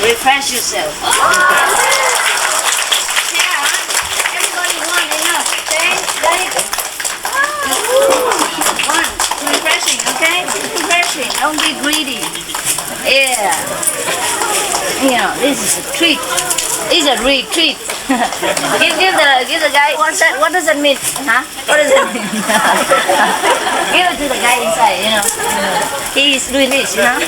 refresh yourself. Yeah, everybody one enough. Okay, ready? One, refreshing. Okay, refreshing. Don't be greedy. Yeah. You know, this is a treat. This is a retreat. give the guy. What's that? What does that mean? Huh? What does that mean? Give it to the guy inside. You know, he is doing this. You know.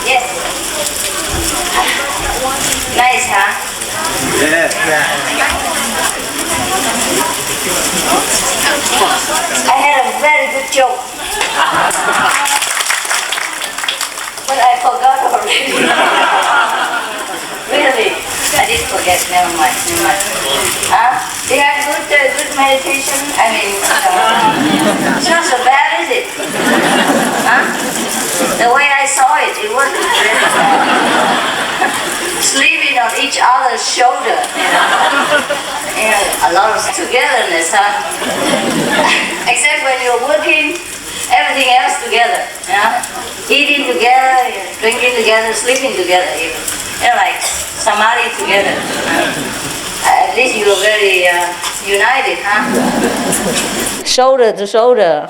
Yeah. Nice, huh? Yeah. I had a very good joke, but I forgot already. Really, I did forget. Never mind. Huh? You have good meditation. I mean, it's not so bad, is it? Huh? The way I saw it, it wasn't really bad. Sleeping on each other's shoulder, a lot of togetherness, huh? Except when you're working, everything else together, eating together, drinking together, sleeping together, like samadhi together. At least you're very united, huh? Shoulder to shoulder.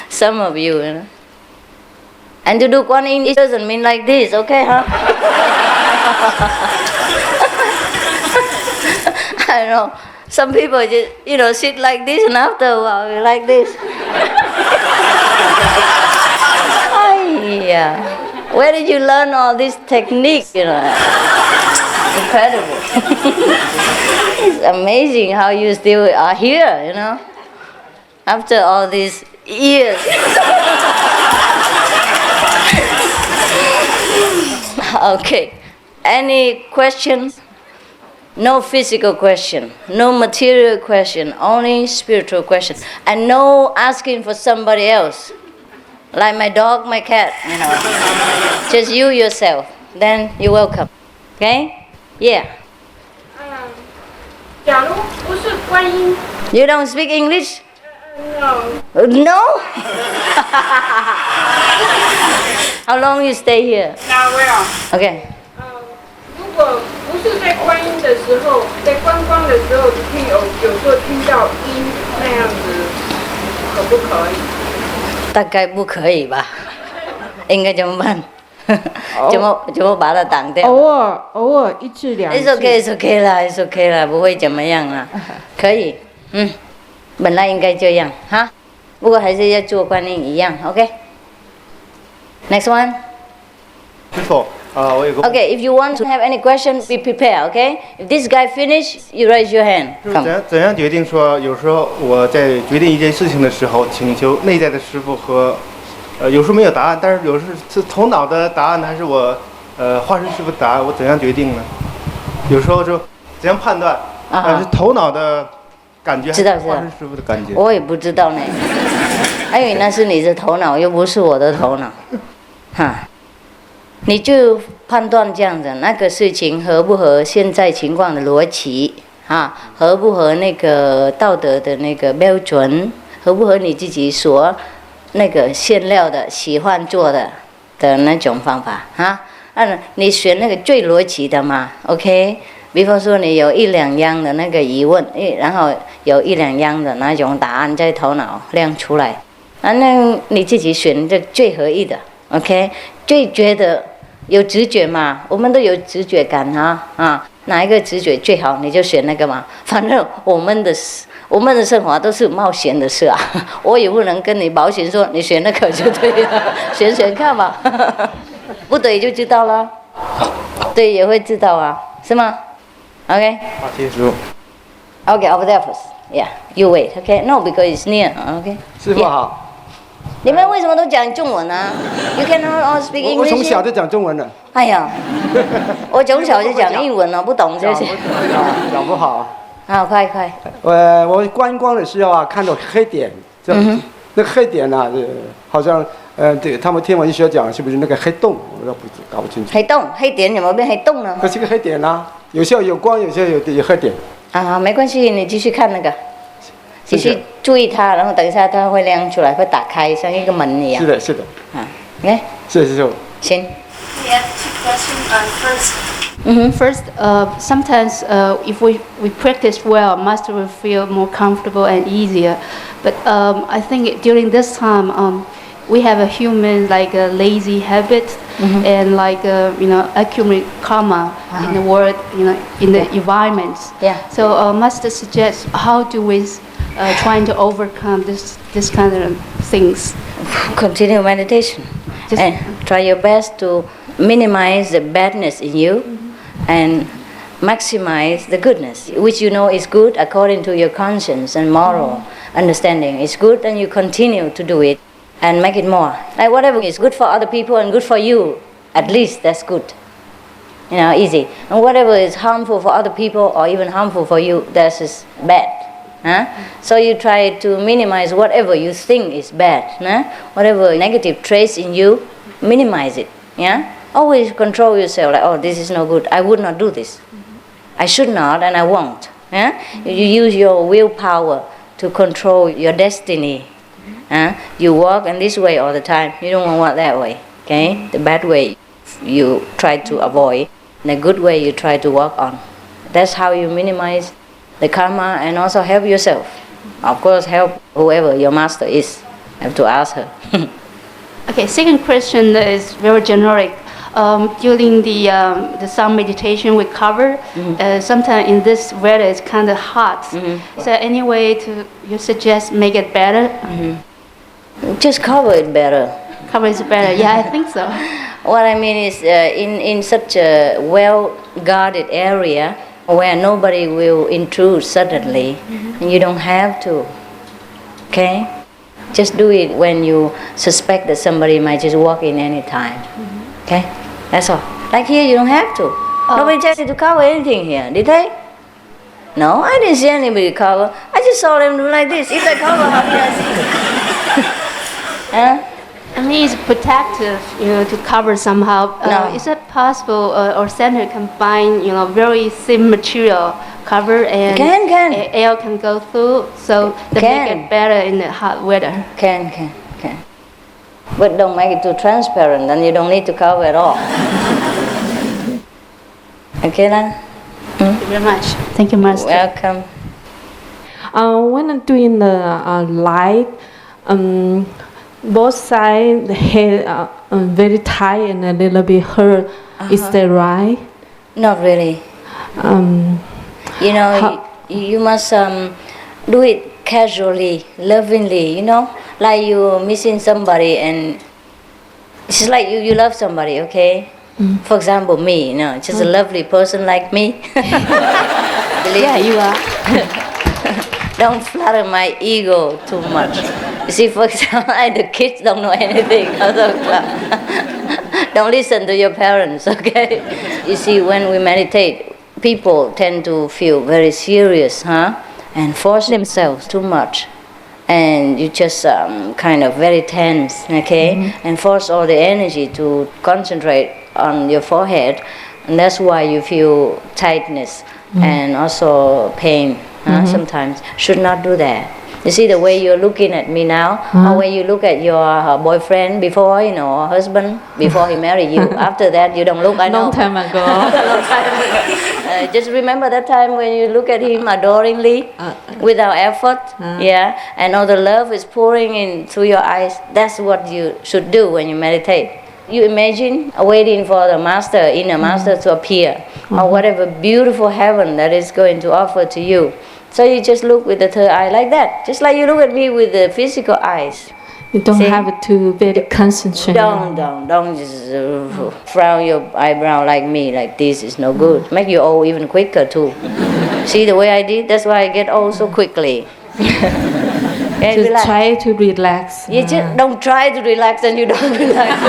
Some of you, And to do Quán it doesn't mean like this, okay, huh? I know. Some people just, sit like this and after a while, like this. Yeah. Where did you learn all these techniques, Incredible. It's amazing how you still are here, After all these years. Okay. Any questions? No physical question, no material question, only spiritual question. And no asking for somebody else. Like my dog, my cat, Just you yourself. Then you're welcome. Okay? Yeah. You don't speak English? No. No? How long you stay here? Okay. 如果不是在观音的时候，在观光的时候，有时候听到音那样子，可不可以？大概不可以吧？应该怎么办？怎么把它挡掉？偶尔一次两次。It's okay 啦，It's okay 啦，不会怎么样啦，可以，本来应该这样哈，不过还是要做观音一样 ，OK。Next one。师父，我有个 Okay, if you want to have any question, be prepared. Okay, if this guy finish, you raise your hand. 怎样决定说，有时候我在决定一件事情的时候，请求内在的师父和，有时候没有答案，但是有时是头脑的答案，还是我化身师父的答案，我怎样决定呢？有时候就怎样判断？是头脑的感觉，知道。化身师父的感觉。我也不知道呢，因为那是你的头脑，又不是我的头脑，哈。你就判断这样子，那个事情合不合现在情况的逻辑啊？合不合那个道德的那个标准？合不合你自己所那个馅料的喜欢做的那种方法啊？你选那个最逻辑的嘛 ，OK？ 比方说你有一两样的那个疑问，然后有一两样的那种答案在头脑亮出来，那你自己选这最合意的 ，OK？ 最觉得。有直觉嘛？我们都有直觉感哪一个直觉最好，你就选那个嘛。反正我们的生活都是冒险的事啊，我也不能跟你保险说你选那个就对了，选看吧，不对就知道了，对也会知道啊，是吗 ？OK。好，谢谢师父。Okay, over there first. Yeah, you wait. Okay, no, because it's near. Okay. 师父好。你们为什么都讲中文啊 ？You cannot all speak English. 我从小就讲中文了。哎呀，我从小就讲英文了，不懂这些。讲不好。好，快。我观光的时候啊，看到黑点，那个黑点呢，好像对他们天文学讲是不是那个黑洞？我都搞不清楚。黑点怎么变黑洞呢？它是个黑点啊，有时候有光，有时候有黑点。啊，没关系，你继续看那个。继续注意它，然后等一下它会亮出来，会打开，像一个门一样。是的。OK。是。行。We have two questions. First, sometimes if we practice well, master will feel more comfortable and easier. But I think during this time, we have a human like a lazy habit and like accumulate karma in the world, in the environments. Yeah. So master suggests how do we trying to overcome this kind of things? Continue meditation and try your best to minimize the badness in you and maximize the goodness, which you know is good according to your conscience and moral understanding. It's good and you continue to do it and make it more. Like whatever is good for other people and good for you, at least that's good. Easy. And whatever is harmful for other people or even harmful for you, that is bad. So you try to minimize whatever you think is bad. Whatever negative traits in you, minimize it. Always control yourself like, oh, this is no good. I would not do this. I should not and I won't. You use your willpower to control your destiny. You walk in this way all the time. You don't want to walk that way. Okay? The bad way you try to avoid. The good way you try to walk on. That's how you minimize the karma and also help yourself. Of course, help whoever your master is. Have to ask her. Okay, second question is very generic. During the sun meditation we cover, sometimes in this weather it's kind of hot. Is there any way you suggest make it better? Just cover it better. Cover it better. Yeah, I think so. What I mean is, in such a well-guarded area where nobody will intrude suddenly, and you don't have to. Okay, just do it when you suspect that somebody might just walk in any time. Okay, that's all. Like here, you don't have to. Nobody tells you to cover anything here, did they? No, I didn't see anybody cover. I just saw them do like this. If they cover, how did I see? I mean, it's protective, to cover somehow. No. Is it possible or center combine, very thin material cover and air can go through, so they make it better in the hot weather? Can. But don't make it too transparent, then you don't need to cover at all. Okay, then? Thank you very much. Thank you, Master. Welcome. When I'm doing the light, both sides, the head, very tight and a little bit hurt. Is that right? Not really. You know, you must do it casually, lovingly, you know, like you're missing somebody and it's like you love somebody, okay? For example, me, you know, just a lovely person like me. Yeah, you are. Don't flatter my ego too much. You see, for example, the kids don't know anything. Don't listen to your parents, okay? You see, when we meditate, people tend to feel very serious, and force themselves too much. And you just kind of very tense, okay? And force all the energy to concentrate on your forehead. And that's why you feel tightness and also pain sometimes. Should not do that. You see the way you're looking at me now, or when you look at your boyfriend before, you know, or husband, before he married you. After that, you don't look, I know. Long time ago. Just remember that time when you look at him adoringly, without effort, and all the love is pouring in through your eyes. That's what you should do when you meditate. You imagine waiting for the master, inner master to appear, or whatever beautiful heaven that is going to offer to you. So you just look with the third eye like that, just like you look at me with the physical eyes. You don't have to very concentrate. Don't just frown your eyebrow like me, like this is no good. Make you old even quicker too. See the way I did? That's why I get old so quickly. Just relax. Try to relax. You just don't try to relax and you don't relax.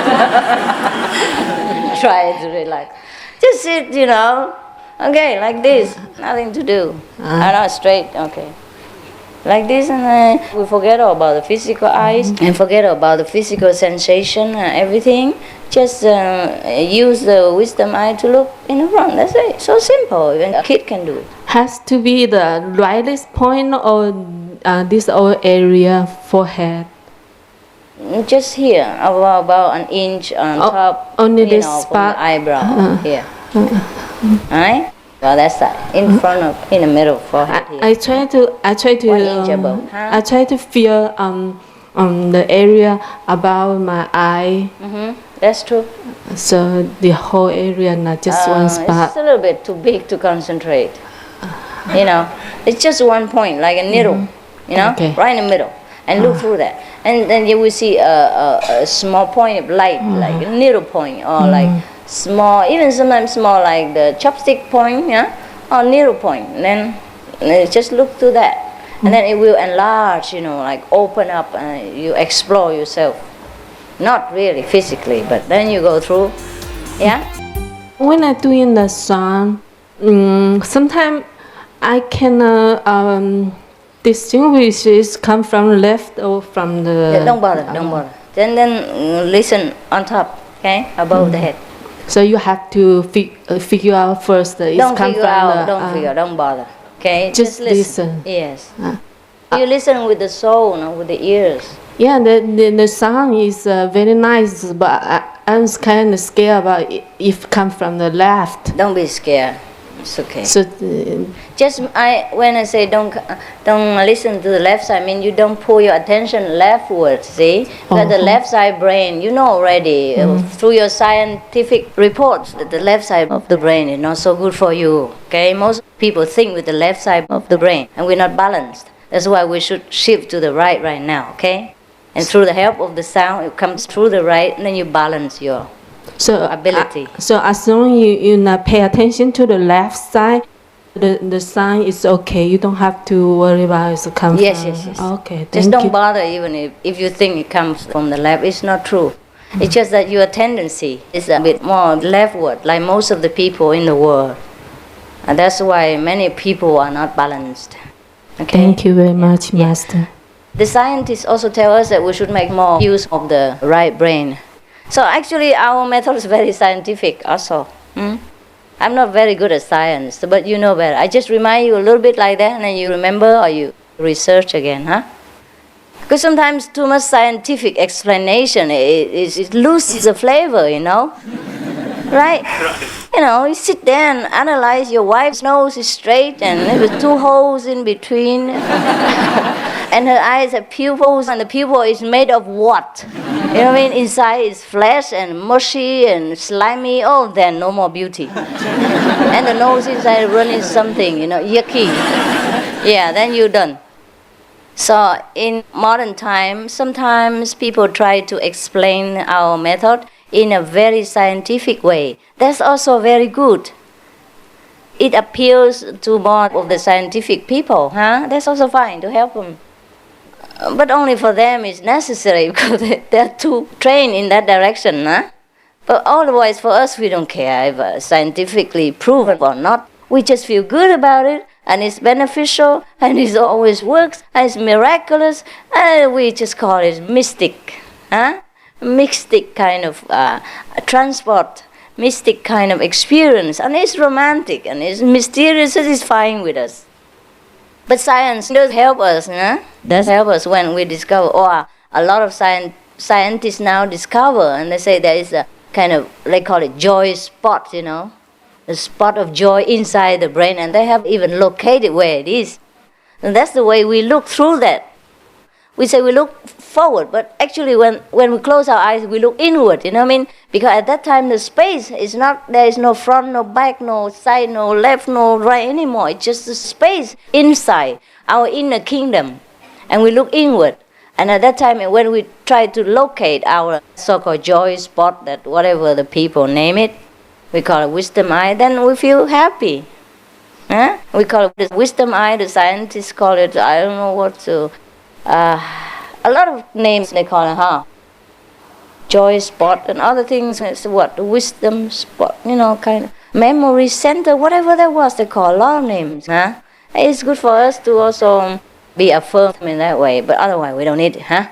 Try to relax. Just sit, you know. Okay, like this, nothing to do. I know, straight, okay. Like this, and then we forget all about the physical eyes and forget about the physical sensation and everything. Just use the wisdom eye to look in the front. That's it. So simple. Even a kid can do it. Has to be the rightest point or this whole area forehead? Just here, about an inch on top. Only this know, spot. From the eyebrow here. Alright? Well, that's that. In front of, in the middle, forehead here. I try to 1 inch above. I try to feel the area above my eye. That's true. So the whole area, not just one spot. It's a little bit too big to concentrate. You know, it's just one point, like a needle. You know, right in the middle, and look through that, and then you will see a small point of light, like a needle point, or like small, even sometimes small, like the chopstick point, or needle point. And then just look through that, and then it will enlarge, you know, like open up, and you explore yourself. Not really physically, but then you go through, When I'm doing the song, sometimes I can distinguish it come from left or from the. Don't bother. Then listen on top, okay, above the head. So you have to figure out first. Don't figure out. Don't bother. Okay, just listen. Yes. You listen with the soul, not with the ears. Yeah, the sound is very nice, but I'm kind of scared about if it come from the left. Don't be scared. It's okay. So just when I say don't listen to the left side, I mean you don't pull your attention leftwards. See, but the left side brain, you know already through your scientific reports that the left side of the brain is not so good for you. Okay, most people think with the left side of the brain, and we're not balanced. That's why we should shift to the right now. Okay, and through the help of the sound, it comes through the right, and then you balance your ability. So as long as you not pay attention to the left side, the sign is okay. You don't have to worry about it come from. Yes. Okay, just don't bother even if you think it comes from the left. It's not true. It's just that your tendency is a bit more leftward, like most of the people in the world. And that's why many people are not balanced. Okay? Thank you very much, Master. The scientists also tell us that we should make more use of the right brain. So actually our method is very scientific also. I'm not very good at science, but you know better. I just remind you a little bit like that, and then you remember or you research again, Because sometimes too much scientific explanation, it loses the flavor, you know? Right? You know, you sit there and analyze your wife's nose is straight and there were 2 holes in between. And her eyes have pupils, and the pupil is made of what? You know what I mean? Inside is flesh and mushy and slimy. Oh, then no more beauty. And the nose inside running something, yucky. Yeah, then you're done. So in modern times, sometimes people try to explain our method in a very scientific way. That's also very good. It appeals to more of the scientific people, huh? That's also fine to help them. But only for them it's necessary because they're too trained in that direction, huh? But otherwise for us, we don't care if scientifically proven or not. We just feel good about it, and it's beneficial, and it always works, and it's miraculous, and we just call it mystic, huh? Mystic kind of transport, mystic kind of experience, and it's romantic, and it's mysterious, satisfying with us. But science does help us, huh? Does help us when we discover, or a lot of scientists now discover, and they say there is a kind of, they call it joy spot, a spot of joy inside the brain, and they have even located where it is. And that's the way we look through that. We say we look forward, but actually when we close our eyes, we look inward, you know what I mean? Because at that time the space is not, there is no front, no back, no side, no left, no right anymore. It's just the space inside, our inner kingdom. And we look inward. And at that time, when we try to locate our so-called joy spot, that whatever the people name it, we call it wisdom eye, then we feel happy. Huh? We call it the wisdom eye, the scientists call it, I don't know what to... a lot of names they call it, huh? Joy spot and other things. It's what? The wisdom spot, kind of memory center, whatever that was, they call a lot of names, huh? It's good for us to also be affirmed in that way, but otherwise we don't need it, huh?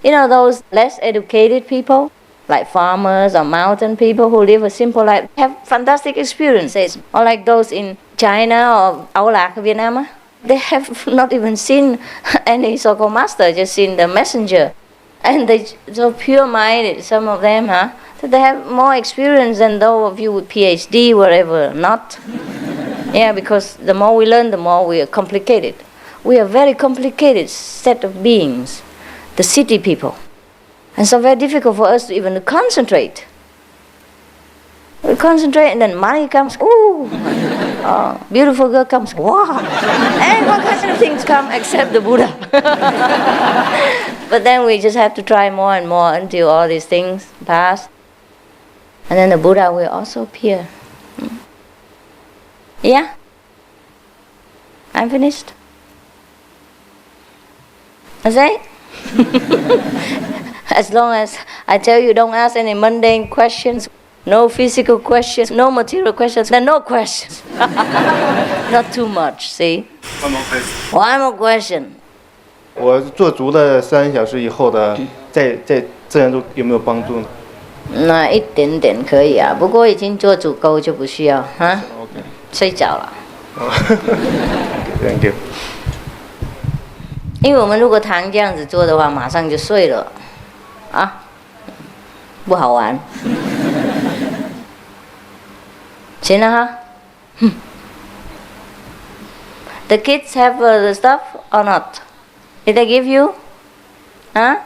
Those less educated people, like farmers or mountain people who live a simple life, have fantastic experiences. Or like those in China or Âu Lạc, Việt Nam, they have not even seen any so-called master, just seen the messenger. And they're so pure-minded, some of them, huh? So they have more experience than those of you with PhD, wherever not. Yeah, because the more we learn, the more we are complicated. We are a very complicated set of beings, the city people. And so very difficult for us to even concentrate. We concentrate and then money comes, ooh, beautiful girl comes, wow. And all kinds of things come except the Buddha. But then we just have to try more and more until all these things pass. And then the Buddha will also appear. Yeah? I'm finished. That's it? As long as I tell you don't ask any mundane questions, no physical questions, no material questions, then no questions. Not too much, see? One more question. 我做足了3小时以后的，在自然中有没有帮助呢？那一点点可以啊，不过已经做足够就不需要哈。OK。睡着了。Thank you。因为我们如果常这样子做的话，马上就睡了，啊，不好玩。行了哈。The kids have the stuff or not? Did they give you? Huh?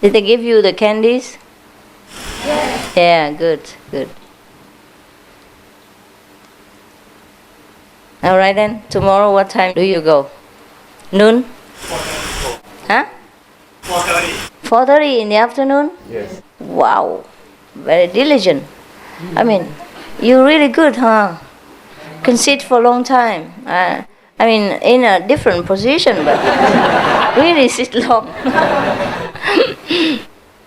Did they give you the candies? Yes. Yeah, good, good. All right then. Tomorrow, what time do you go? Noon? Huh? 4:30 in the afternoon? Yes. Wow, very diligent. I mean, you're really good, huh? Can sit for a long time. I mean, in a different position, but really sit long.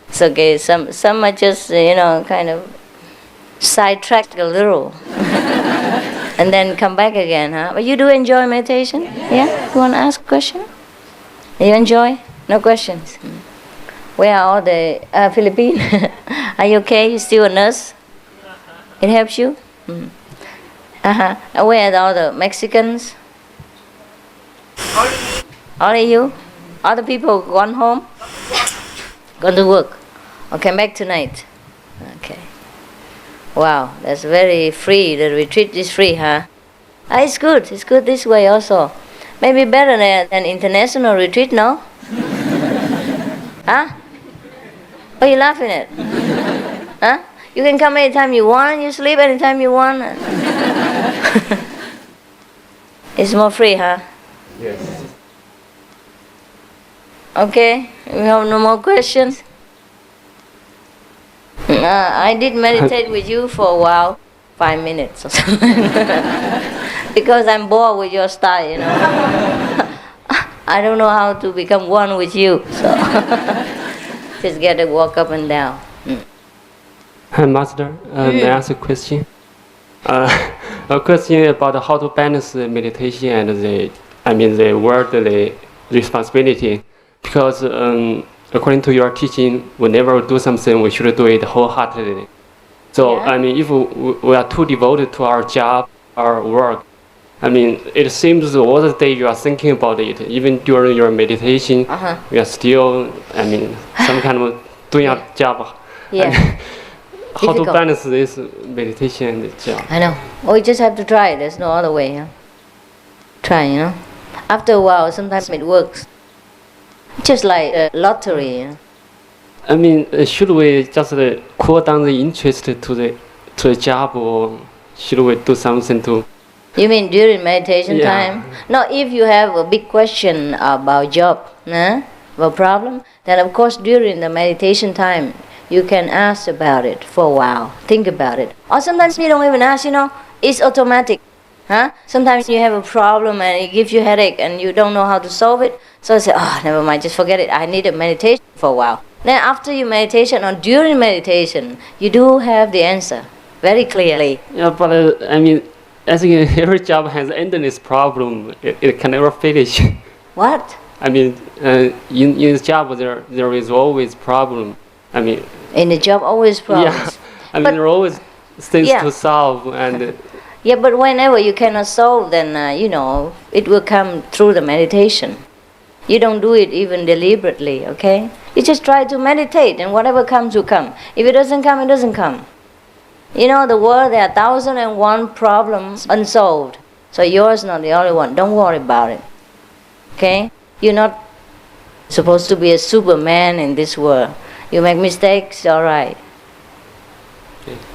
It's okay. Some are just, kind of sidetracked a little. And then come back again, huh? But you do enjoy meditation? Yeah? You want to ask a question? You enjoy? No questions? Where are all the Philippines? Are you okay? You still a nurse? It helps you? Uh-huh. Where are all the Mexicans? Only you? Other people gone home? Gone to work? Or came back tonight? Okay. Wow, that's very free. The retreat is free, huh? It's good. It's good this way also. Maybe better than international retreat, no? Huh? What are you laughing at? Huh? You can come anytime you want, you sleep anytime you want. It's more free, huh? Yes. Okay, we have no more questions. I did meditate with you for a while, 5 minutes or something. Because I'm bored with your style, you know. I don't know how to become one with you, so just get to walk up and down. Hi, Master. May I ask a question? A question about how to balance the meditation and the worldly responsibility. Because according to your teaching, whenever we do something, we should do it wholeheartedly. So, Yeah. If we are too devoted to our job, our work, it seems all the day you are thinking about it. Even during your meditation, you are still, some kind of doing our job. Yeah. How to Difficult. balance this meditation and the job? I know. We just have to try. There's no other way. Huh? Try, you know. After a while, sometimes it works. Just like a lottery. You know? Should we just cool down the interest to the job, or should we do something to? You mean during meditation Yeah. time? No, if you have a big question about job, about problem, then of course during the meditation time, you can ask about it for a while. Think about it. Or sometimes you don't even ask, you know, it's automatic. Huh? Sometimes you have a problem and it gives you headache and you don't know how to solve it. So I say, never mind, just forget it. I need a meditation for a while. Then after your meditation or during meditation, you do have the answer very clearly. Yeah, but I think every job has endless problem. It can never finish. What? In the job there is always problem. In the job, always problems. Yeah. But- there are always things Yeah. to solve, and Yeah, but whenever you cannot solve, then, it will come through the meditation. You don't do it even deliberately, okay? You just try to meditate, and whatever comes will come. If it doesn't come, it doesn't come. You know, the world, there are 1,001 problems unsolved. So yours not the only one. Don't worry about it. Okay? You're not supposed to be a superman in this world. You make mistakes, all right.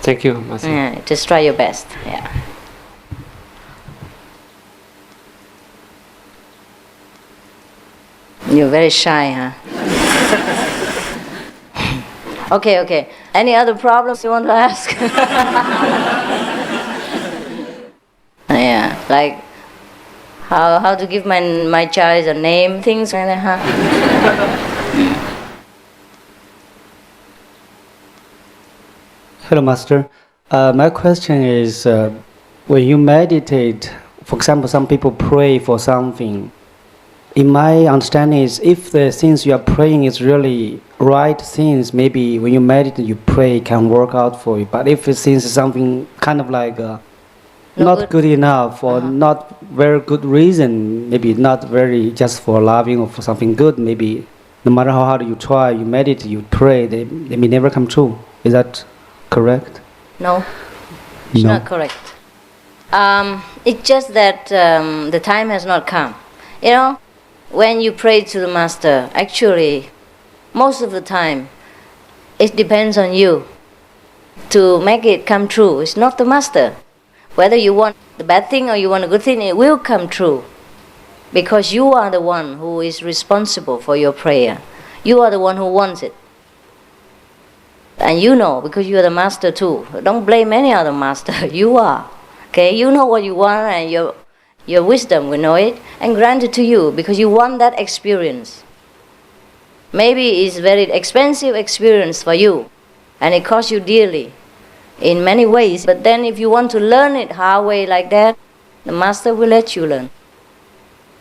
thank you, Master. Yeah, just try your best. Yeah. You're very shy, huh? Okay. Any other problems you want to ask? Yeah, like how to give my child a name, things like that, huh? Hello, Master. My question is, when you meditate, for example, some people pray for something. In my understanding is, if the things you are praying is really right things, maybe when you meditate, you pray, it can work out for you. But if it seems something kind of like not good enough or not very good reason, maybe not very just for loving or for something good, maybe no matter how hard you try, you meditate, you pray, they may never come true. Is that correct? No, it's not correct. It's just that the time has not come. You know, when you pray to the Master, actually, most of the time, it depends on you to make it come true. It's not the Master. Whether you want the bad thing or you want a good thing, it will come true. Because you are the one who is responsible for your prayer. You are the one who wants it. And you know, because you are the Master too. Don't blame any other Master. You are. Okay? You know what you want, and your wisdom will know it and grant it to you because you want that experience. Maybe it's very expensive experience for you and it costs you dearly in many ways. But then if you want to learn it halfway like that, the Master will let you learn.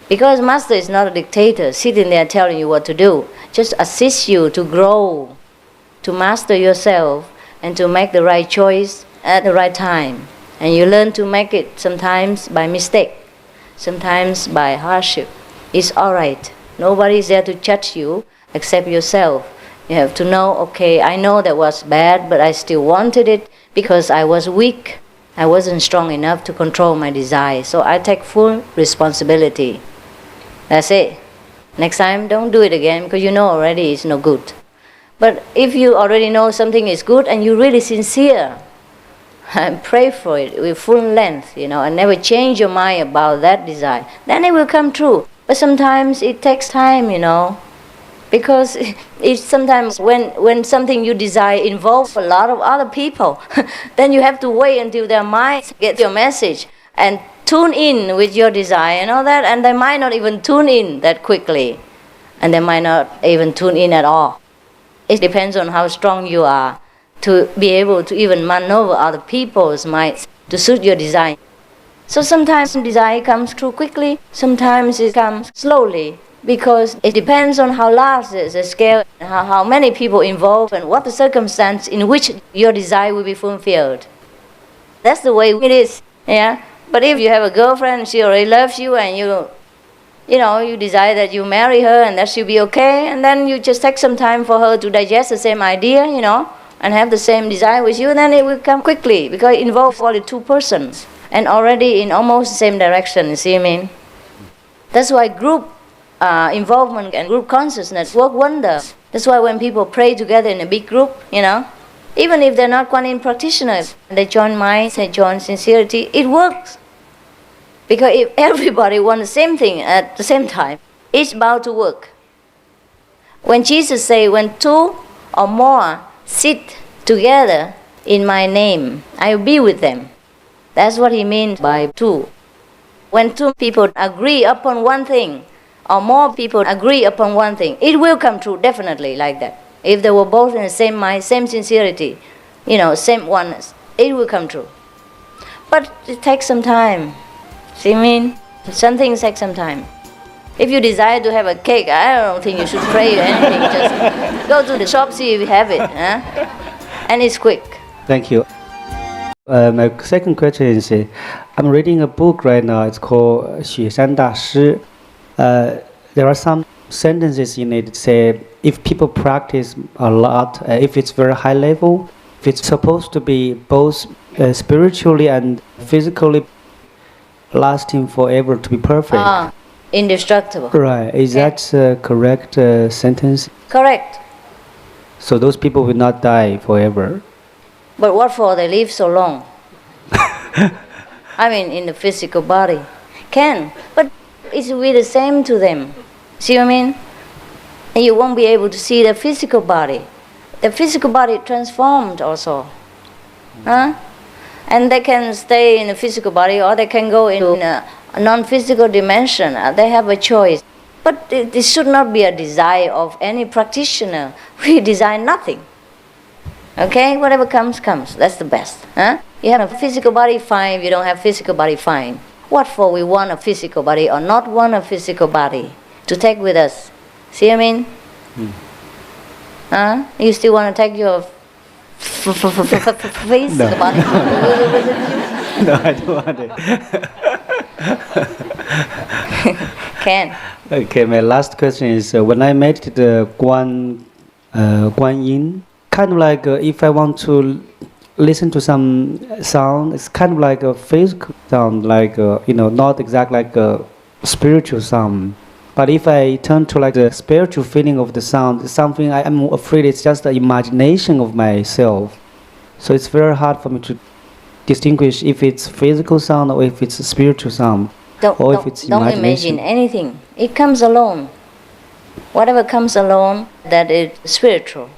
Because Master is not a dictator sitting there telling you what to do. Just assist you to grow, to master yourself and to make the right choice at the right time. And you learn to make it sometimes by mistake, sometimes by hardship. It's all right. Nobody is there to judge you except yourself. You have to know, okay, I know that was bad, but I still wanted it because I was weak. I wasn't strong enough to control my desire. So I take full responsibility. That's it. Next time, don't do it again because you know already it's no good. But if you already know something is good and you're really sincere, and pray for it with full length, and never change your mind about that desire, then it will come true. But sometimes it takes time, because it's sometimes when something you desire involves a lot of other people, then you have to wait until their minds get your message and tune in with your desire and all that, and they might not even tune in that quickly, and they might not even tune in at all. It depends on how strong you are to be able to even maneuver other people's minds to suit your desire. So sometimes desire comes through quickly, sometimes it comes slowly, because it depends on how large the scale, how many people involved, and what the circumstance in which your desire will be fulfilled. That's the way it is, yeah. But if you have a girlfriend, she already loves you, and you desire that you marry her, and that she'll be okay, and then you just take some time for her to digest the same idea, and have the same desire with you, then it will come quickly, because it involves only two persons, and already in almost the same direction, you see what I mean? That's why group involvement and group consciousness work wonders. That's why when people pray together in a big group, even if they're not Kuan Yin practitioners, they join minds, they join sincerity, it works. Because if everybody wants the same thing at the same time, it's bound to work. When Jesus said, when two or more sit together in my name, I will be with them. That's what he means by two. When two people agree upon one thing, or more people agree upon one thing, it will come true, definitely, like that. If they were both in the same mind, same sincerity, same oneness, it will come true. But it takes some time. See what I mean? Some things take some time. If you desire to have a cake, I don't think you should pray or anything. Just go to the shop, see if you have it. And it's quick. Thank you. My second question is, I'm reading a book right now. It's called 雪山大师. There are some sentences in it that say, if people practice a lot, if it's very high level, if it's supposed to be both spiritually and physically lasting forever to be perfect. Indestructible. Right. Is that a correct sentence? Correct. So those people will not die forever. But what for they live so long? I mean, in the physical body. Can. But it will be the same to them. See what I mean? And you won't be able to see the physical body. The physical body transformed also. And they can stay in the physical body, or they can go into a non-physical dimension. They have a choice. But it should not be a desire of any practitioner. We desire nothing. Okay? Whatever comes, comes. That's the best. You have a physical body, fine. If you don't have physical body, fine. What for we want a physical body or not want a physical body to take with us? See what I mean? You still want to take your face? No. The body? No, I don't want it. Can. Okay, my last question is, when I meditate Guan Yin, kind of like if I want to listen to some sound, it's kind of like a physical sound, like not exactly like a spiritual sound. But if I turn to like the spiritual feeling of the sound, it's something I'm afraid it's just the imagination of myself. So it's very hard for me to distinguish if it's physical sound or if it's a spiritual sound, or if it's don't imagination. Imagine anything. It comes alone. Whatever comes alone, that is spiritual.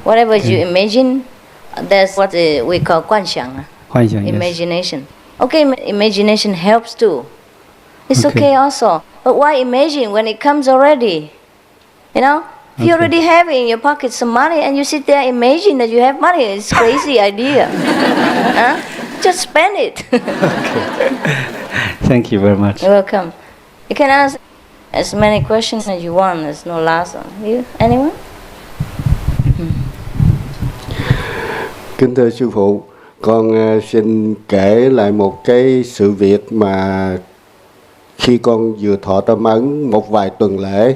Whatever you imagine, that's what we call 观想, imagination. Yes. Okay, imagination helps too. It's okay also. But why imagine when it comes already? If you already have in your pocket some money and you sit there imagine that you have money, it's a crazy idea. Just spend it. Thank you very much. You're welcome. You can ask as many questions as you want. There's no last one. You? Anyone? Kính thưa sư phụ, con xin kể lại một cái sự việc mà khi con vừa thọ tâm ấn một vài tuần lễ.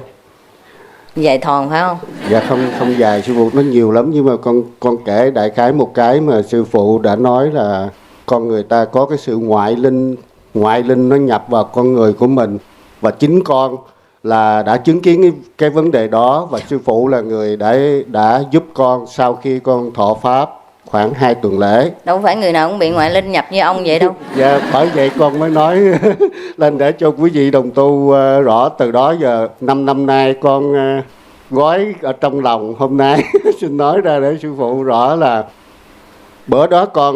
Dài thòn phải không? Dạ không dài sư phụ, nó nhiều lắm, nhưng mà con kể đại khái một cái mà sư phụ đã nói là con người ta có cái sự ngoại linh nó nhập vào con người của mình, và chính con là đã chứng kiến cái vấn đề đó, và sư phụ là người đã giúp con sau khi con thọ pháp khoảng 2 tuần lễ. Đâu phải người nào cũng bị ngoại linh nhập như ông vậy đâu. Dạ, bởi vậy con mới nói lên để cho quý vị đồng tu rõ. Từ đó giờ 5 năm nay con gói ở trong lòng, hôm nay xin nói ra để sư phụ rõ là bữa đó con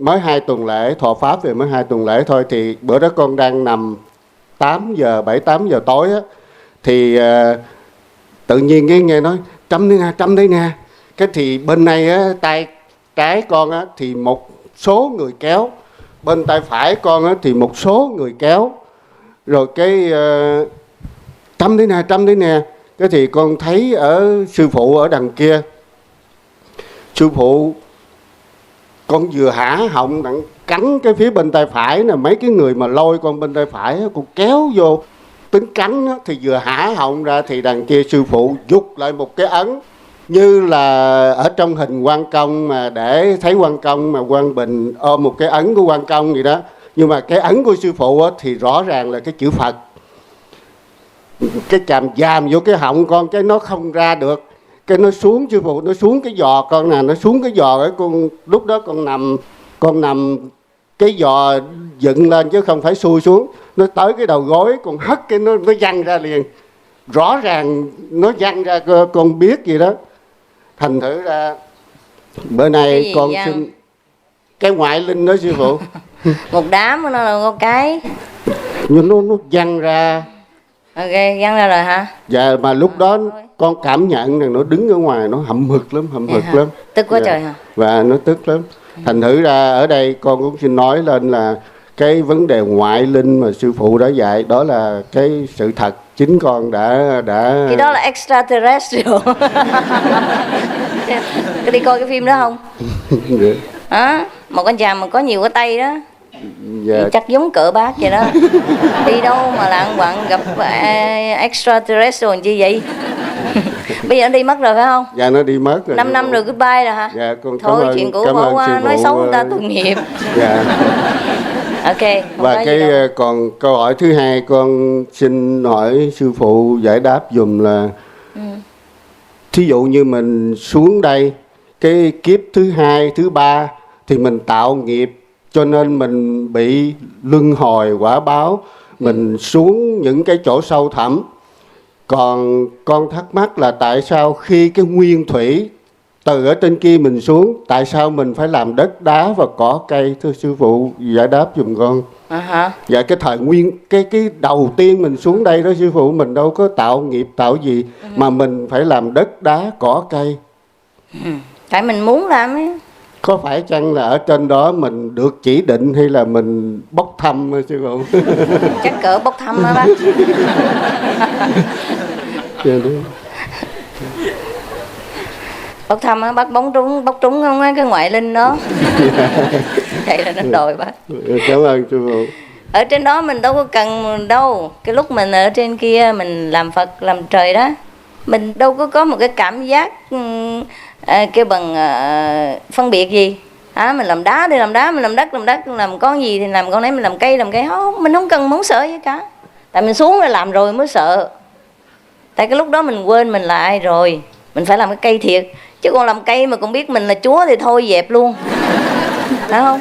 mới 2 tuần lễ, thọ pháp về mới 2 tuần lễ thôi, thì bữa đó con đang nằm 7-8 giờ tối á, thì tự nhiên nghe nói trăm đây nè. Cái thì bên này á, tay trái con á, thì một số người kéo, bên tay phải con á, thì một số người kéo, rồi cái trăm đây nè. Cái thì con thấy ở sư phụ ở đằng kia, sư phụ con vừa hả họng đặng cắn cái phía bên tay phải nè, mấy cái người mà lôi con bên tay phải con kéo vô tính cắn á, thì vừa hả họng ra thì đằng kia sư phụ giục lại một cái ấn như là ở trong hình Quan Công, mà để thấy Quan Công mà Quan Bình ôm một cái ấn của Quan Công gì đó, nhưng mà cái ấn của sư phụ á, thì rõ ràng là cái chữ Phật. Cái chàm dàm vô cái họng con, cái nó không ra được, cái nó xuống, sư phụ nó xuống cái giò con nè, nó xuống cái giò ấy. Con lúc đó con nằm cái giò dựng lên chứ không phải xuôi xuống, nó tới cái đầu gối, con hất cái nó văng ra liền, rõ ràng nó văng ra, con biết gì đó. Thành thử ra bữa nay con xin cái ngoại linh đó sư phụ. Một đám của nó là một cái, nhưng nó văng ra. Ok, văng ra rồi hả? Dạ, mà lúc đó con cảm nhận rằng nó đứng ở ngoài nó hậm hực lắm, lắm. Tức quá trời hả? Và nó tức lắm. Thành thử ra ở đây con cũng xin nói lên là cái vấn đề ngoại linh mà sư phụ đã dạy đó là cái sự thật, chính con đã cái đó là extraterrestrial. Có đi coi cái phim đó không? Hả? Một con chàm mà có nhiều cái tay đó. Dạ. Chắc giống cỡ bác vậy đó. Đi đâu mà lạng quạng gặp extraterrestrial chi vậy? Bây giờ nó đi mất rồi phải không? Dạ, nó đi mất rồi. 5 năm rồi, goodbye rồi hả? Dạ, con thôi chuyện cũ bỏ qua, nói xấu người ta tội nghiệp. Dạ. Ok. Và cái còn câu hỏi thứ hai con xin hỏi sư phụ giải đáp dùm là thí dụ như mình xuống đây cái kiếp thứ hai, thứ ba thì mình tạo nghiệp, cho nên mình bị luân hồi quả báo, mình xuống những cái chỗ sâu thẳm. Còn con thắc mắc là tại sao khi cái nguyên thủy từ ở trên kia mình xuống, tại sao mình phải làm đất đá và cỏ cây? Thưa sư phụ giải đáp giùm con. Dạ, cái thời nguyên cái đầu tiên mình xuống đây đó sư phụ, mình đâu có tạo nghiệp tạo gì mà mình phải làm đất đá cỏ cây. Tại mình muốn làm ấy. Có phải chăng là ở trên đó mình được chỉ định hay là mình bốc thăm sư phụ? Chắc cỡ bốc thăm đó bác. Bốc thăm á, bác bốc trúng không á cái ngoại linh đó. Vậy là nó đòi bác. Cảm ơn sư phụ. Ở trên đó mình đâu có cần đâu. Cái lúc mình ở trên kia mình làm Phật làm trời đó, mình đâu có một cái cảm giác kêu bằng phân biệt gì. Mình làm đá thì làm đá, mình làm đất làm con gì thì làm con đấy, mình làm cây không, mình không cần muốn sợ gì cả. Tại mình xuống rồi làm rồi mới sợ. Tại cái lúc đó mình quên mình là ai rồi, mình phải làm cái cây thiệt. Chứ còn làm cây mà còn biết mình là Chúa thì thôi dẹp luôn. Phải không?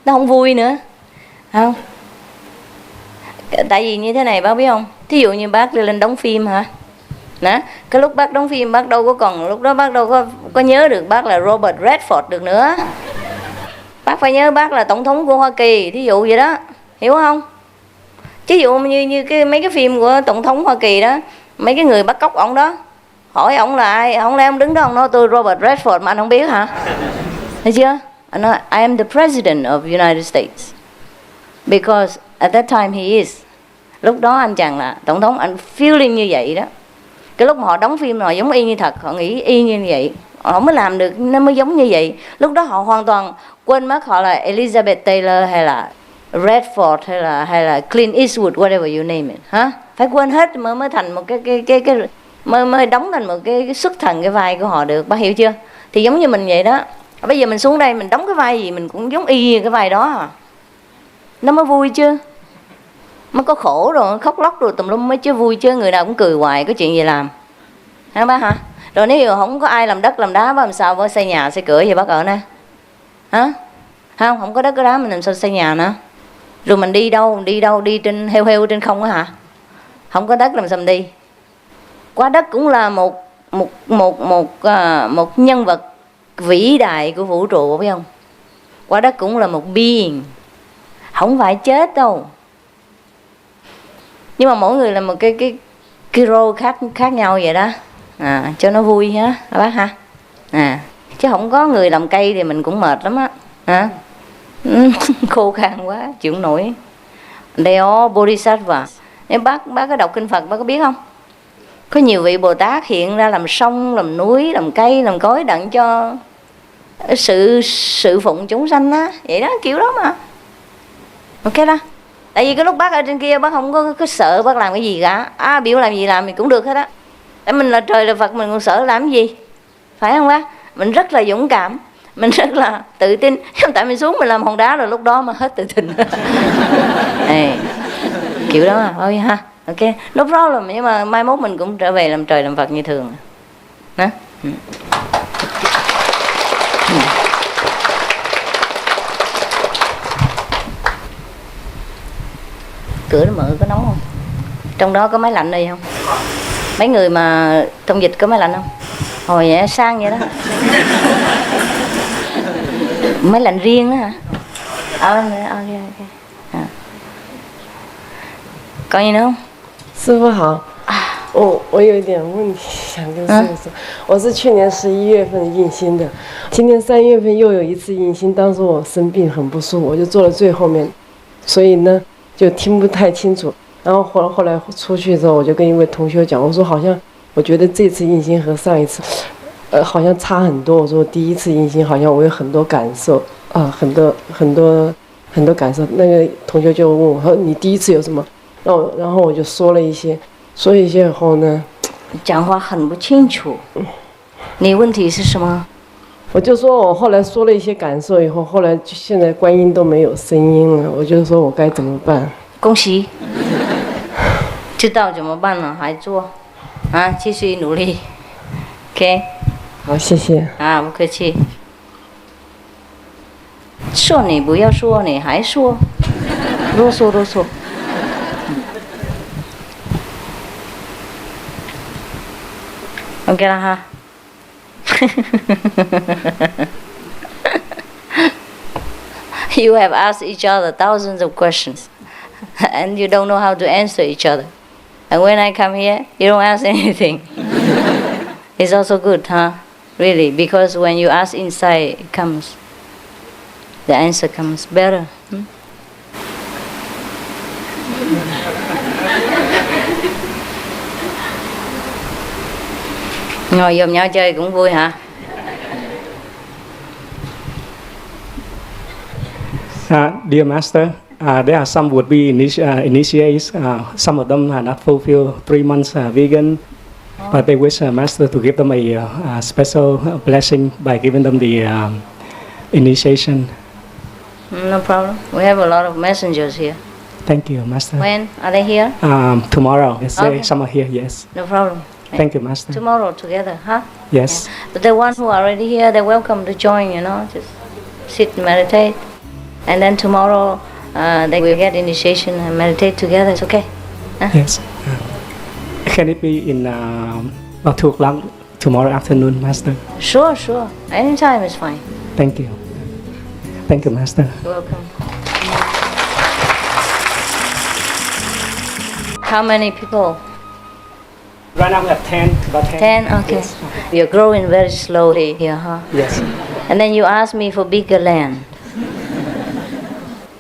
Nó không vui nữa. Không? Tại vì như thế này bác biết không? Thí dụ như bác đi lên đóng phim hả? Đó. Cái lúc bác đóng phim bác đâu có còn, lúc đó bác đâu có nhớ được bác là Robert Redford được nữa. Bác phải nhớ bác là tổng thống của Hoa Kỳ, thí dụ vậy đó. Hiểu không? Ví dụ như mấy cái phim của tổng thống Hoa Kỳ đó, mấy cái người bắt cóc ổng đó, hỏi ổng là ai, ổng lẽ ổng đứng đó ổng nói tôi Robert Redford mà anh không biết hả? Thấy chưa? Anh nói I am the president of the United States because at that time he is. Lúc đó anh chàng là tổng thống, anh feeling như vậy đó. Cái lúc mà họ đóng phim họ giống y như thật, họ nghĩ y như vậy, họ mới làm được, nó mới giống như vậy. Lúc đó họ hoàn toàn quên mất họ là Elizabeth Taylor hay là Redford hay là Clint Eastwood, whatever you name it, hả? Phải quên hết mới thành một cái mới đóng thành một cái xuất thần cái vai của họ được, bác hiểu chưa? Thì giống như mình vậy đó. Bây giờ mình xuống đây mình đóng cái vai gì mình cũng giống y cái vai đó à. Nó mới vui chưa? mới có khổ rồi, khóc lóc rồi tùm lum mới chứ vui, chứ người nào cũng cười hoài, có chuyện gì làm. Hả bác hả? Rồi nếu như không có ai làm đất làm đá, bác làm sao bác xây nhà xây cửa gì bác ở nè? Hả? Không có đất có đá mình làm sao xây nhà nữa? Rồi mình đi đâu? Đi trên heo trên không á hả? Không có đất làm sao mình đi? Quả đất cũng là một nhân vật vĩ đại của vũ trụ, biết không? Quả đất cũng là một being, không phải chết đâu. Nhưng mà mỗi người là một cái role khác nhau vậy đó. Cho nó vui ha bác ha. Chứ không có người làm cây thì mình cũng mệt lắm á. Khô khan quá chịu không nổi. They all bodhisattva. Nếu bác có đọc kinh Phật bác có biết không? Có nhiều vị Bồ Tát hiện ra làm sông, làm núi, làm cây, làm cối đặng cho sự phụng chúng sanh á, vậy đó, kiểu đó mà. Ok đó. Tại vì cái lúc bác ở trên kia bác không có sợ bác làm cái gì cả. Biểu làm gì làm thì cũng được hết á. Tại mình là trời là Phật, mình còn sợ làm cái gì? Phải không bác? Mình rất là dũng cảm, mình rất là tự tin. Tại mình xuống mình làm hòn đá rồi lúc đó mà hết tự tin. Kiểu đó mà thôi ha. Ok, no problem. Nhưng mà mai mốt mình cũng trở về làm trời làm Phật như thường. Đó. Cửa nó mở có nóng không? Trong đó có máy lạnh đây không? Mấy người mà trong dịch có máy lạnh không? Hồi vậy sang vậy đó. Máy lạnh riêng đó hả? Ok. Có gì nữa không? 师父好，我有一点问题想跟师父说，我是去年11月份印心的，今年3月份又有一次印心，当时我生病很不舒服，我就坐了最后面，所以呢就听不太清楚。然后后来出去之后，我就跟一位同学讲，我说好像我觉得这次印心和上一次，好像差很多。我说第一次印心好像我有很多感受很多感受。那个同学就问我说你第一次有什么？然后我就说了一些以后呢，讲话很不清楚。你问题是什么？我就说我后来说了一些感受以后，后来现在观音都没有声音了，我就说我该怎么办？恭喜，知道怎么办了，还做继续努力。OK。好，谢谢。不客气。说你不要说，你还说，啰嗦。OK 了哈。You have asked each other thousands of questions, and you don't know how to answer each other. And when I come here, you don't ask anything. It's also good, huh? Really, because when you ask inside, it comes. The answer comes better. Ngồi dòm nhau chơi cũng vui hả? Dear Master, there are some would-be initiates. Some of them are not fulfilled 3 months vegan, but they wish Master to give them a special blessing by giving them the initiation. No problem. We have a lot of messengers here. Thank you, Master. When are they here? Tomorrow. Yes, Okay. some are here. Yes. No problem. Thank you, Master. Tomorrow together, huh? Yes. Yeah. But the ones who are already here, they're welcome to join, just sit and meditate. And then tomorrow they will get initiation and meditate together. It's okay. Huh? Yes. Can it be in about 2 o'clock tomorrow afternoon, Master? Sure. Anytime is fine. Thank you. Thank you, Master. You're welcome. How many people? Right now we have 10. About 10. 10? Okay. Yes. You're growing very slowly here, huh? Yes. And then you asked me for bigger land.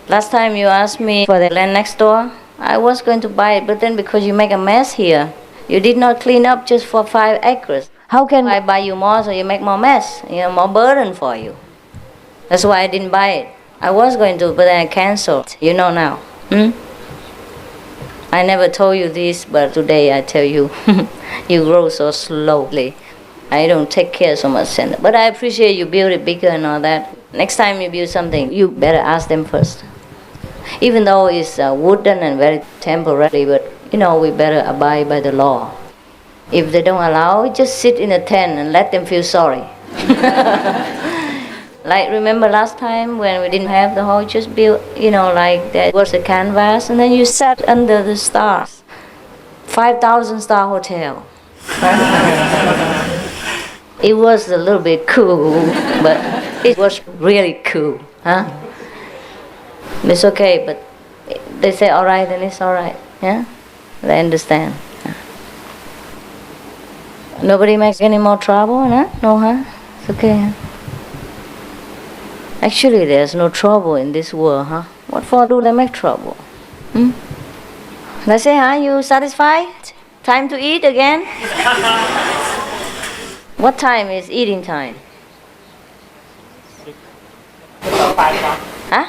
Last time you asked me for the land next door, I was going to buy it, but then because you make a mess here, you did not clean up just for 5 acres. How can I buy you more so you make more mess, more burden for you? That's why I didn't buy it. I was going to, but then I canceled. You know now. I never told you this, but today I tell you, you grow so slowly. I don't take care so much. But I appreciate you build it bigger and all that. Next time you build something, you better ask them first. Even though it's wooden and very temporary, but we better abide by the law. If they don't allow, just sit in a tent and let them feel sorry. Like, remember last time when we didn't have the hall, just built, like there was a canvas, and then you sat under the stars. 5,000 star hotel. It was a little bit cool, but it was really cool, huh? It's okay, but they say all right, then it's all right, yeah? They understand. Nobody makes any more trouble, huh? No, huh? It's okay, huh? Actually, there's no trouble in this world, huh? What for do they make trouble? They say, huh? You satisfied? Time to eat again? What time is eating time? Huh?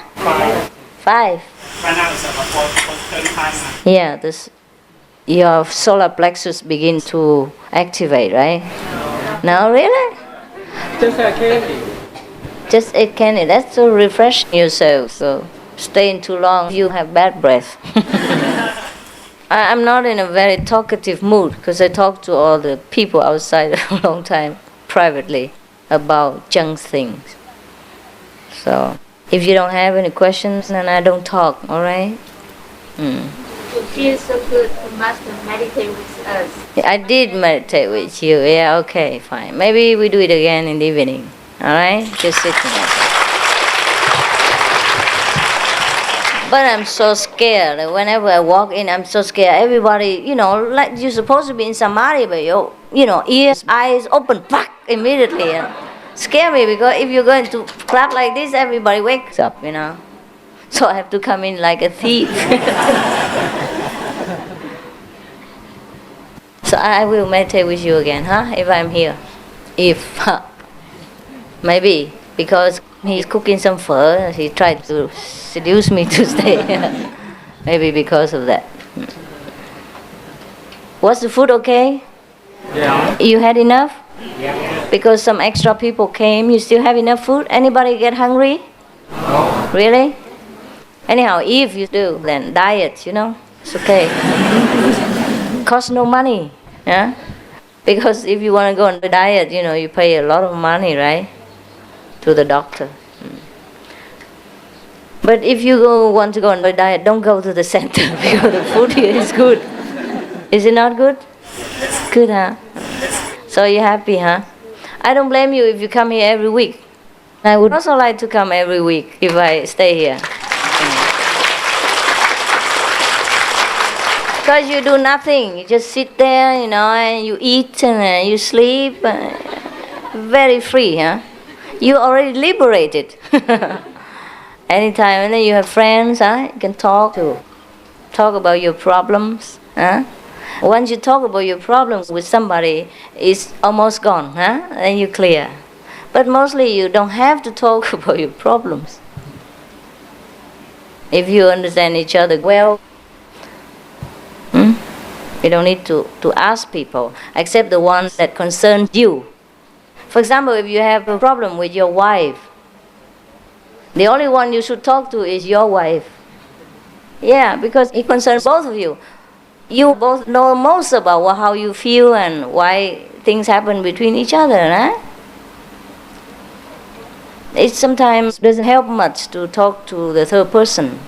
5. Yeah, your solar plexus begins to activate, right? No, really? Just a candy. Just eat candy. That's to refresh yourself. So staying too long, you have bad breath. I'm not in a very talkative mood because I talk to all the people outside a long time privately about junk things. So if you don't have any questions, then I don't talk, all right? It feels so good to Master meditate with us. I did meditate with you. Yeah, okay, fine. Maybe we do it again in the evening. All right? Just sit there. But I'm so scared. Whenever I walk in, I'm so scared. Everybody, like you're supposed to be in samadhi, but your, ears, eyes open, immediately. Scare me because if you're going to clap like this, everybody wakes up, So I have to come in like a thief. So I will meditate with you again, huh? If I'm here. Maybe, because he's cooking some pho, he tried to seduce me to stay. Maybe because of that. Was the food okay? Yeah. You had enough? Yeah. Because some extra people came, you still have enough food? Anybody get hungry? No. Really? Anyhow, if you do, then diet, it's okay. Costs no money, yeah? Because if you want to go on a diet, you pay a lot of money, right? To the doctor. But if you want to go on a diet, don't go to the center because the food here is good. Is it not good? Good, huh? So you're happy, huh? I don't blame you if you come here every week. I would also like to come every week if I stay here. Because you do nothing. You just sit there, and you eat and you sleep. Very free, huh? You already liberated. Anytime, and then you have friends, huh? You can talk about your problems, huh? Once you talk about your problems with somebody, it's almost gone, huh? Then you clear. But mostly you don't have to talk about your problems. If you understand each other well, you don't need to ask people, except the ones that concern you. For example, if you have a problem with your wife, the only one you should talk to is your wife. Yeah, because it concerns both of you. You both know most about how you feel and why things happen between each other, huh? It sometimes doesn't help much to talk to the third person.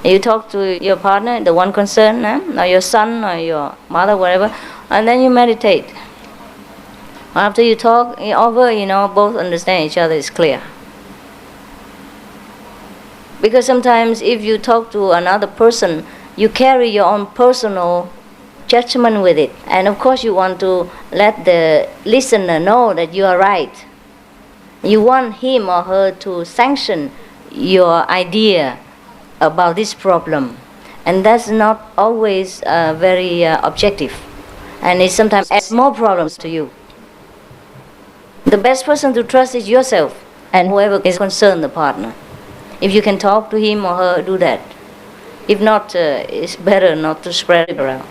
You talk to your partner, the one concerned, or your son or your mother, whatever, and then you meditate. After you talk over, both understand each other, is clear. Because sometimes if you talk to another person, you carry your own personal judgment with it. And of course you want to let the listener know that you are right. You want him or her to sanction your idea about this problem. And that's not always very objective. And it sometimes adds more problems to you. The best person to trust is yourself and whoever is concerned, the partner. If you can talk to him or her, do that. If not, it's better not to spread it around.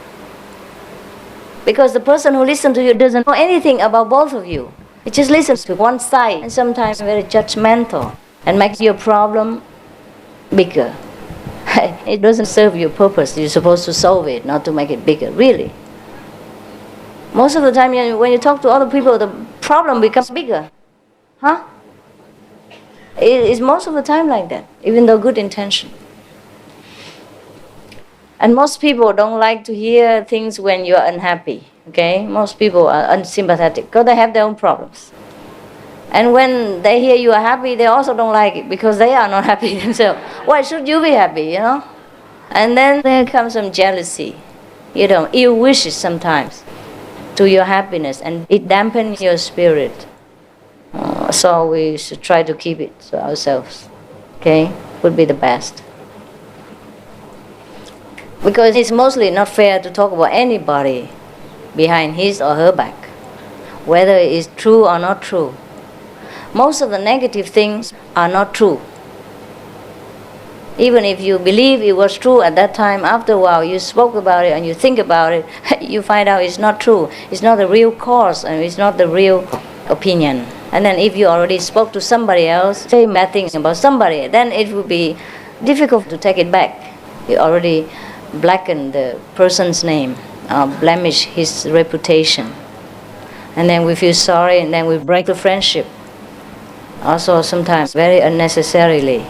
Because the person who listens to you doesn't know anything about both of you. It just listens to one side and sometimes very judgmental and makes your problem bigger. It doesn't serve your purpose. You're supposed to solve it, not to make it bigger, really. Most of the time, when you talk to other people, the problem becomes bigger. Huh? It's most of the time like that, even though good intention. And most people don't like to hear things when you're unhappy, okay? Most people are unsympathetic because they have their own problems. And when they hear you are happy, they also don't like it because they are not happy themselves. Why should you be happy, you know? And then there comes some jealousy, ill wishes sometimes to your happiness, and it dampens your spirit. So we should try to keep it to ourselves, okay? Would be the best. Because it's mostly not fair to talk about anybody behind his or her back, whether it's true or not true. Most of the negative things are not true. Even if you believe it was true at that time, after a while you spoke about it and you think about it, you find out it's not true. It's not the real cause and it's not the real opinion. And then if you already spoke to somebody else, say bad things about somebody, then it would be difficult to take it back. You already blackened the person's name, blemish his reputation. And then we feel sorry and then we break the friendship. Also sometimes very unnecessarily.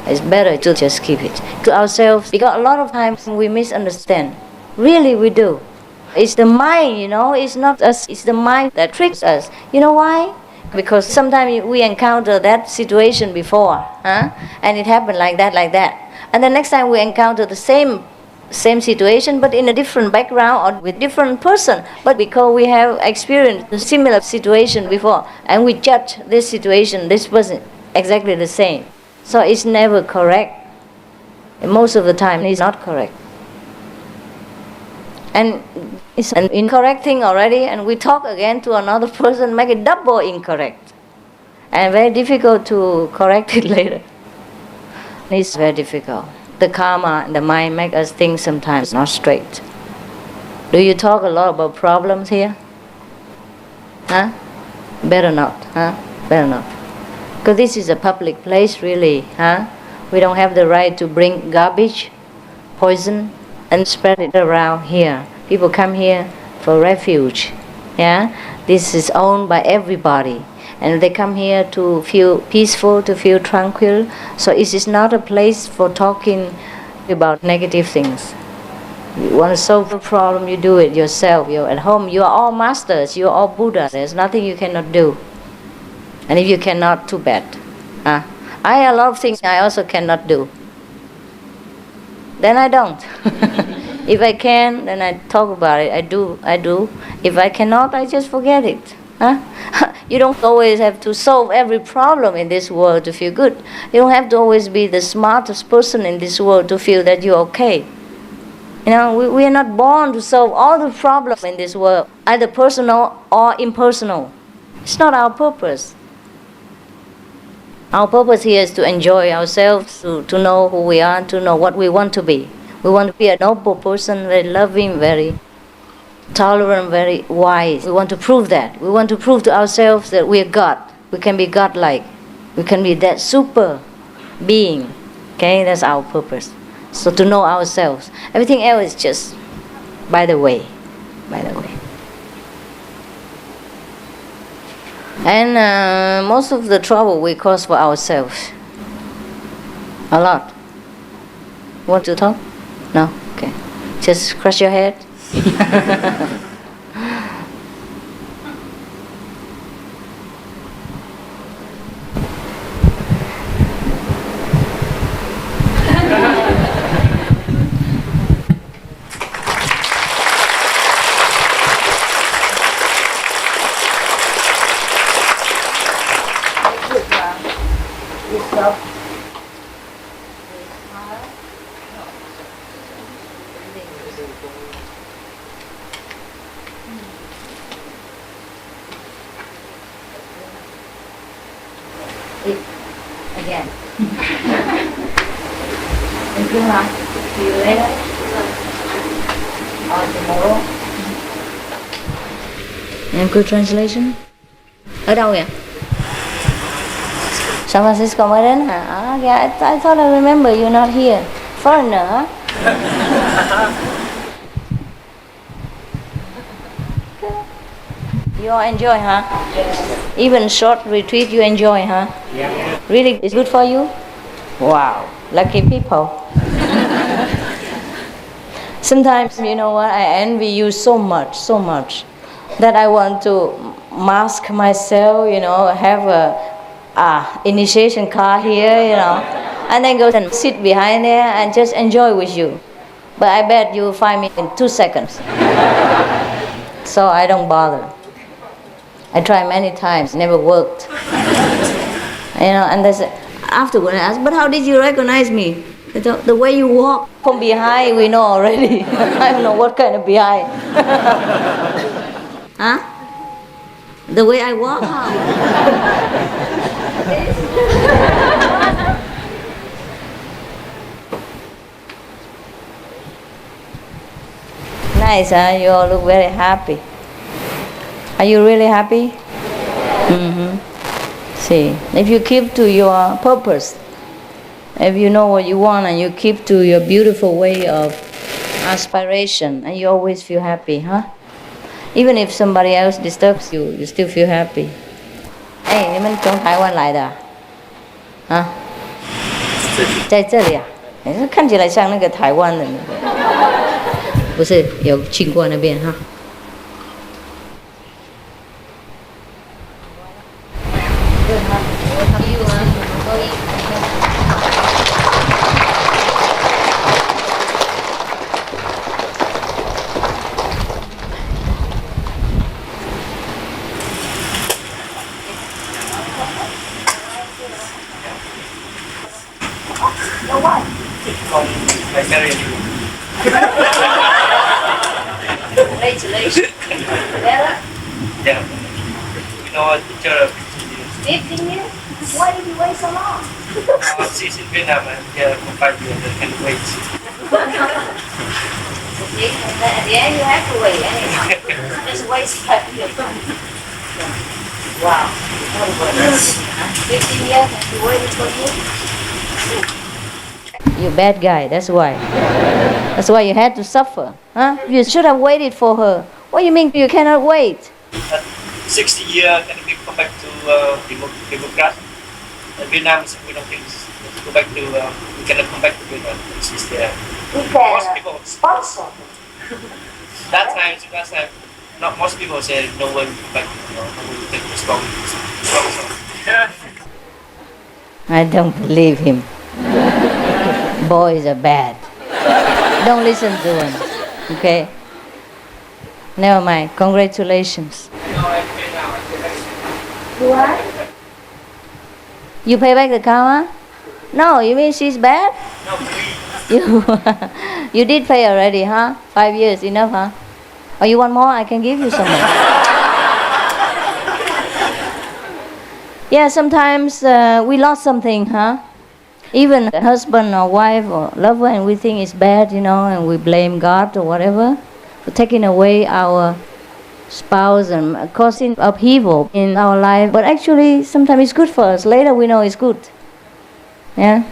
It's better to just keep it to ourselves, because a lot of times we misunderstand. Really we do. It's the mind, it's not us, it's the mind that tricks us. You know why? Because sometimes we encounter that situation before, and it happened like that. And the next time we encounter the same situation but in a different background or with different person, but because we have experienced a similar situation before and we judge this situation, this person exactly the same. So it's never correct. And most of the time it's not correct. And it's an incorrect thing already, and we talk again to another person, make it double incorrect. And very difficult to correct it later. It's very difficult. The karma and the mind make us think sometimes not straight. Do you talk a lot about problems here? Huh? Better not, huh? Better not. Because this is a public place, really, huh? We don't have the right to bring garbage, poison, and spread it around here. People come here for refuge, yeah? This is owned by everybody. And they come here to feel peaceful, to feel tranquil. So it is not a place for talking about negative things. You want to solve a problem, you do it yourself. You're at home, you are all masters, you are all Buddhas. There's nothing you cannot do. And if you cannot, too bad. I have a lot of things I also cannot do. Then I don't. If I can, then I talk about it. I do. If I cannot, I just forget it. You don't always have to solve every problem in this world to feel good. You don't have to always be the smartest person in this world to feel that you're okay. We are not born to solve all the problems in this world, either personal or impersonal. It's not our purpose. Our purpose here is to enjoy ourselves, to know who we are, to know what we want to be. We want to be a noble person, very loving, very tolerant, very wise. We want to prove that. We want to prove to ourselves that we are God. We can be God-like. We can be that super being. Okay, that's our purpose. So to know ourselves. Everything else is just by the way. By the way. And most of the trouble we cause for ourselves. A lot. Want to talk? No? Okay. Just scratch your head. Again. Thank you, Ma. See you later. Or tomorrow. And good translation. Ở đâu vậy? San Francisco mới đến hả? Okay, I thought I remember you're not here. Foreigner, huh? You all enjoy, huh? Yes. Even short retreat you enjoy, huh? Yeah. Really, it's good for you? Wow, lucky people. Sometimes, you know what, I envy you so much, that I want to mask myself, you know, have a initiation card here, you know, and then go and sit behind there and just enjoy with you. But I bet you'll find me in 2 seconds. So I don't bother. I tried many times, never worked. You know, and afterward I asked, but how did you recognize me? The way you walk from behind, we know already. I don't know what kind of behind. Huh? The way I walk, how? Nice, huh? You all look very happy. Are you really happy? Mm-hmm. See, if you keep to your purpose, if you know what you want and you keep to your beautiful way of aspiration, and you always feel happy, huh? Even if somebody else disturbs you, you still feel happy. Hey, 你们从台湾来的啊？啊？在这里啊？看起来像那个台湾人，不是有去过那边哈？Congratulations. Better? Yeah. We know each other 15 years? Why did you wait so long? She's in Vietnam and here for 5 years and can wait. See, at the end you have to wait anyhow. Just wait 5 years. Wow. 15 years and you waited for you? You bad guy, that's why. That's why you had to suffer. Huh? You should have waited for her. What do you mean you cannot wait? 60 years can we come back to democracy? Vietnam is we don't think let's go back to we cannot come back to Vietnam. She's there. We can most people sponsor. that time not most people say no one come back, no one take the strong. I don't believe him. Boys are bad. Don't listen to him. Okay? Never mind. Congratulations. What? You pay back the karma? No, you mean she's bad? No, you did pay already, huh? 5 years, enough, huh? Or you want more? I can give you some more. Yeah, sometimes we lost something, huh? Even a husband or wife or lover, and we think it's bad, you know, and we blame God or whatever for taking away our spouse and causing upheaval in our life. But actually, sometimes it's good for us. Later we know it's good. Yeah?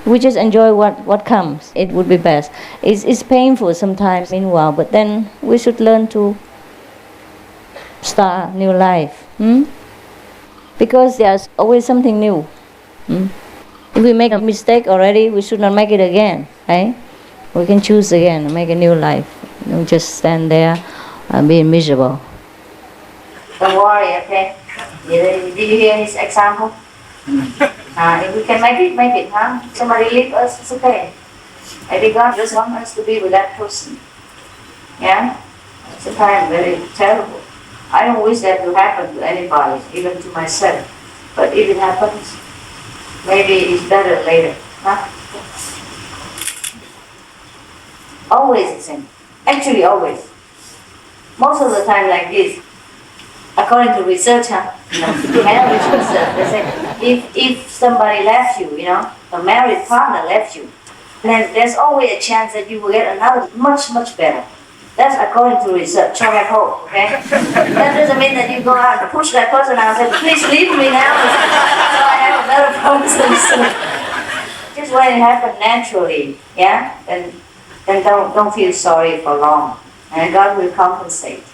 We just enjoy what comes. It would be best. It's painful sometimes meanwhile, but then we should learn to start a new life. Because there's always something new. If we make a mistake already, we should not make it again, right? We can choose again and make a new life. Don't just stand there and be miserable. Don't worry, okay? Did you hear his example? If we can make it, huh? Somebody leave us, it's okay. Maybe God just wants us to be with that person. Yeah? Sometimes very terrible. I don't wish that to happen to anybody, even to myself. But if it happens, maybe it's better later, huh? Always the same. Actually, always. Most of the time like this. According to research, huh? Marriage research, they say if somebody left you, a married partner left you, then there's always a chance that you will get another much, much better. That's according to research. Cho hope, okay? That doesn't mean that you go out and push that person out and say, please leave me now so I have a better person soon. Just when it happens naturally, yeah, then don't feel sorry for long, and God will compensate.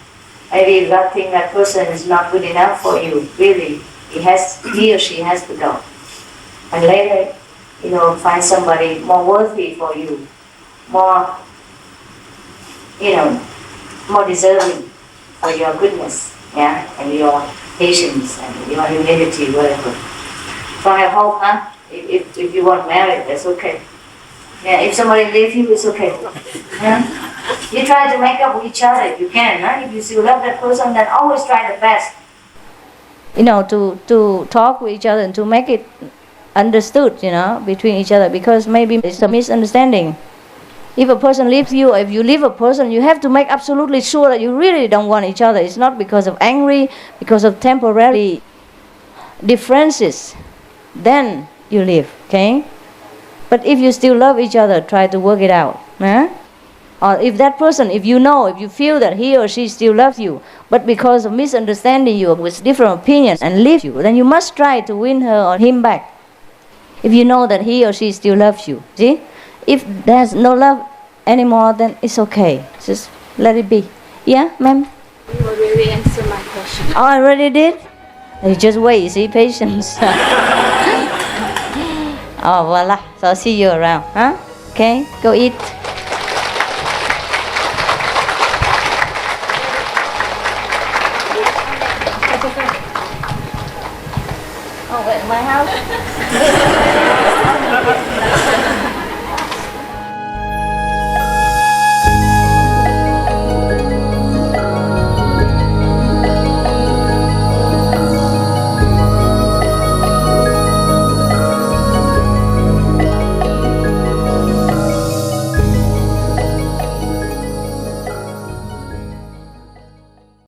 Maybe if God thinks that person is not good enough for you, really, he or she has to go. And later, find somebody more worthy for you, more deserving for your goodness, yeah, and your patience and your humility, whatever. So I hope, if you want married, that's okay. Yeah, if somebody leaves you, it's okay. Yeah? You try to make up with each other if you can. If you still love that person, then always try the best. To talk with each other and to make it understood, between each other, because maybe it's a misunderstanding. If a person leaves you, or if you leave a person, you have to make absolutely sure that you really don't want each other. It's not because of angry, because of temporary differences. Then you leave, okay? But if you still love each other, try to work it out. Or if that person, if you feel that he or she still loves you, but because of misunderstanding you with different opinions and leave you, then you must try to win her or him back. If you know that he or she still loves you, see? If there's no love anymore, then it's okay. Just let it be. Yeah, ma'am? You already answered my question. Oh, I already did? You just wait, see? Patience. Oh, voila. So I'll see you around. Okay, go eat. Oh, wait, my house?